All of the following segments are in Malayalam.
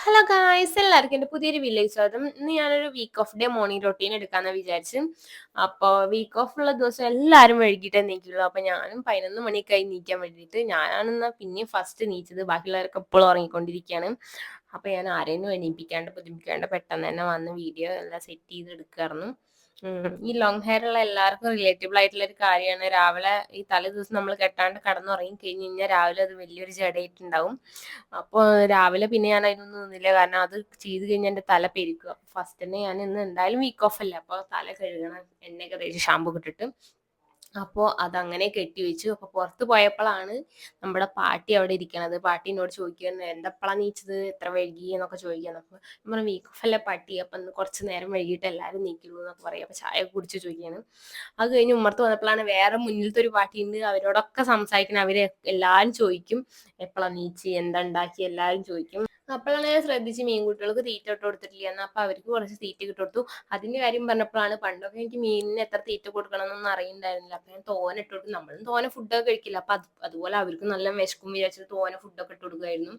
ഹലോ ഗായ്സ്, എല്ലാവർക്കും എൻ്റെ പുതിയൊരു വീഡിയോയിലേക്ക് സ്വാഗതം. ഇന്ന് ഞാനൊരു week of day morning routine എടുക്കാമെന്ന് വിചാരിച്ചു. അപ്പോൾ വീക്ക് ഓഫ് ഉള്ള ദിവസം എല്ലാവരും വൈകിട്ടേ എണീക്കുള്ളൂ. അപ്പോൾ ഞാനും 11 മണിയൊക്കെ എണീക്കാൻ വേണ്ടിയിട്ട് ഞാനാണെന്നാൽ പിന്നെയും ഫസ്റ്റ് എണീച്ചത്. ബാക്കിയുള്ളവരൊക്കെ ഇപ്പോഴും ഉറങ്ങിക്കൊണ്ടിരിക്കുകയാണ്. അപ്പോൾ ഞാൻ ആരെയും എണീപ്പിക്കാണ്ട് ബുദ്ധിമുട്ടിക്കാണ്ട് പെട്ടെന്ന് തന്നെ വന്ന് വീഡിയോ എല്ലാം സെറ്റ് ചെയ്ത് എടുക്കുമായിരുന്നു. ഈ ലോങ് ഹെയർ ഉള്ള എല്ലാവർക്കും റിലേറ്റബിൾ ആയിട്ടുള്ള ഒരു കാര്യമാണ്. രാവിലെ ഈ തലേ ദിവസം നമ്മൾ കെട്ടാണ്ട് കടന്നുറങ്ങി കഴിഞ്ഞ് കഴിഞ്ഞാൽ രാവിലെ അത് വലിയൊരു ജടയായിട്ടുണ്ടാവും. അപ്പോൾ രാവിലെ പിന്നെ ഞാൻ അതിനൊന്നും നിന്നില്ല, കാരണം അത് ചെയ്ത് കഴിഞ്ഞാൽ എൻ്റെ തല പെരുക്കുക. ഫസ്റ്റ് തന്നെ ഞാൻ ഇന്ന് എന്തായാലും വീക്ക് ഓഫ് അല്ലേ, അപ്പോൾ തല കഴുകണം, എണ്ണയൊക്കെ തേച്ച് ഷാമ്പൂ ഇട്ടിട്ട്. അപ്പോൾ അതങ്ങനെ കെട്ടി വെച്ചു. അപ്പോൾ പുറത്ത് പോയപ്പോഴാണ് നമ്മുടെ പാട്ടി അവിടെ ഇരിക്കണത്. പാട്ടി എന്നോട് ചോദിക്കുകയാണ്, എന്തപ്പോഴാണ് നീച്ചത്, എത്ര വൈകി എന്നൊക്കെ ചോദിക്കുകയാണ്. അപ്പോൾ നമ്മൾ വീക്ക് ഓഫ് അല്ലേ പാട്ടി, അപ്പം ഇന്ന് കുറച്ച് നേരം വൈകിട്ട് എല്ലാവരും നീക്കുള്ളൂ എന്നൊക്കെ പറയും. അപ്പോൾ ചായ കുടിച്ച് ചോദിക്കുകയാണ്. അത് കഴിഞ്ഞ് ഉമ്മർത്ത് വന്നപ്പോഴാണ് വേറെ മുന്നിലത്തെ ഒരു പാട്ടിയുണ്ട്, അവരോടൊക്കെ സംസാരിക്കണം. അവർ എല്ലാവരും ചോദിക്കും എപ്പോഴാണ് നീച്ചി, എന്താ ഉണ്ടാക്കി, എല്ലാവരും ചോദിക്കും. അപ്പോഴാണ് ഞാൻ ശ്രദ്ധിച്ച് മീൻകുട്ടികൾക്ക് തീറ്റ ഇട്ട് കൊടുത്തിട്ടില്ല എന്ന്. അപ്പോൾ അവർക്ക് കുറച്ച് തീറ്റ ഇട്ട് കൊടുത്തു. അതിൻ്റെ കാര്യം പറഞ്ഞപ്പോഴാണ്, പണ്ടൊക്കെ എനിക്ക് മീനിന് എത്ര തീറ്റ കൊടുക്കണം എന്നൊന്നും അറിയണ്ടായിരുന്നില്ല. അപ്പോൾ ഞാൻ തോനെ ഇട്ട് കൊടുക്കും. നമ്മളും തോനെ ഫുഡൊക്കെ കഴിക്കില്ല. അപ്പം അതുപോലെ അവർക്ക് നല്ല വിശക്കും വിചാരിച്ചിട്ട് തോനെ ഫുഡൊക്കെ ഇട്ട് കൊടുക്കുമായിരുന്നു.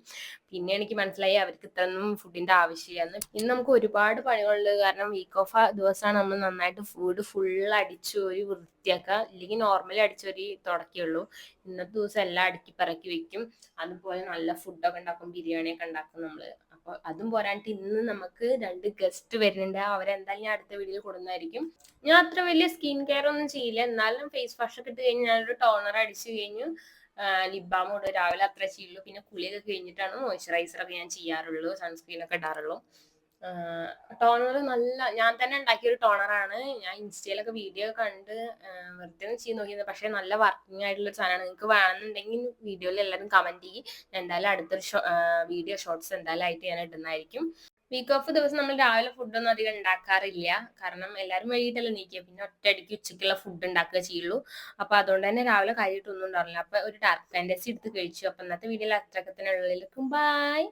പിന്നെ എനിക്ക് മനസ്സിലായി അവർക്ക് ഇത്രയൊന്നും ഫുഡിൻ്റെ ആവശ്യമില്ലാന്ന്. ഇന്ന് നമുക്ക് ഒരുപാട് പണികളുണ്ട്, കാരണം വീക്ക് ഓഫ് ദിവസമാണ് നമ്മൾ നന്നായിട്ട് ഫുഡ് ഫുൾ അടിച്ചൊരു വൃത്തിയാക്കുക. ഇല്ലെങ്കിൽ നോർമലി അടിച്ചൊരു തുടക്കുകയുള്ളൂ. ഇന്നത്തെ ദിവസം എല്ലാം അടുക്കി പറക്കി വെക്കും. അതുപോലെ നല്ല ഫുഡൊക്കെ ഉണ്ടാക്കും, ബിരിയാണിയൊക്കെ ഉണ്ടാക്കും നമ്മൾ. അപ്പോൾ അതും പോരാണ്ട് ഇന്ന് നമുക്ക് 2 ഗസ്റ്റ് വരുന്നുണ്ട്. അവരെന്തായാലും ഞാൻ അടുത്ത വീഡിയോയിൽ കൊടുക്കുന്നതായിരിക്കും. ഞാൻ അത്ര വലിയ സ്കിൻ കെയർ ഒന്നും ചെയ്യില്ല, എന്നാലും ഫേസ് വാഷ് ഒക്കെ ഇട്ട് കഴിഞ്ഞ് ഞാനൊരു ടോണർ അടിച്ചു കഴിഞ്ഞു. ലിപ് ബാം ഇടും, രാവിലെ അത്ര ചെയ്യുള്ളൂ. പിന്നെ കുളിയൊക്കെ കഴിഞ്ഞിട്ടാണ് മോയ്സ്ചറൈസർ ഒക്കെ ഞാൻ ചെയ്യാറുള്ളൂ, സൺസ്ക്രീൻ ഒക്കെ ഇടാറുള്ളൂ. ടോണർ നല്ല ഞാൻ തന്നെ ഉണ്ടാക്കിയൊരു ടോണറാണ്. ഞാൻ ഇൻസ്റ്റയിലൊക്കെ വീഡിയോ കണ്ട് വെറുതെ ഒന്ന് ചെയ്ത് നോക്കിയത്. പക്ഷേ നല്ല വർക്കിംഗ് ആയിട്ടുള്ള ഒരു സാധനമാണ്. നിങ്ങൾക്ക് വേണമെന്നുണ്ടെങ്കിൽ വീഡിയോയിൽ എല്ലാവരും കമൻറ്റ് ചെയ്യും. എന്തായാലും അടുത്തൊരു വീഡിയോ ഷോർട്സ് എന്തായാലും ആയിട്ട് ഞാൻ ഇടുന്നതായിരിക്കും. വീക്ക് ഓഫ് ദിവസം നമ്മൾ രാവിലെ ഫുഡൊന്നും അധികം ഉണ്ടാക്കാറില്ല, കാരണം എല്ലാവരും വൈകിട്ടല്ലേ എണീക്കുക. പിന്നെ ഒറ്റയടിക്ക് ഉച്ചയ്ക്കുള്ള ഫുഡ് ഉണ്ടാക്കുക ചെയ്യുള്ളൂ. അപ്പോൾ അതുകൊണ്ട് തന്നെ രാവിലെ കാര്യമായിട്ടൊന്നും ഉണ്ടാവില്ല. അപ്പോൾ ഒരു ഡാർക്ക് ഫാൻറ്റസി എടുത്ത് കഴിച്ചു. അപ്പോൾ ഇന്നത്തെ വീഡിയോയിൽ അത്രയൊക്കെ തന്നെ ഉള്ളതിലേക്കും ബൈ.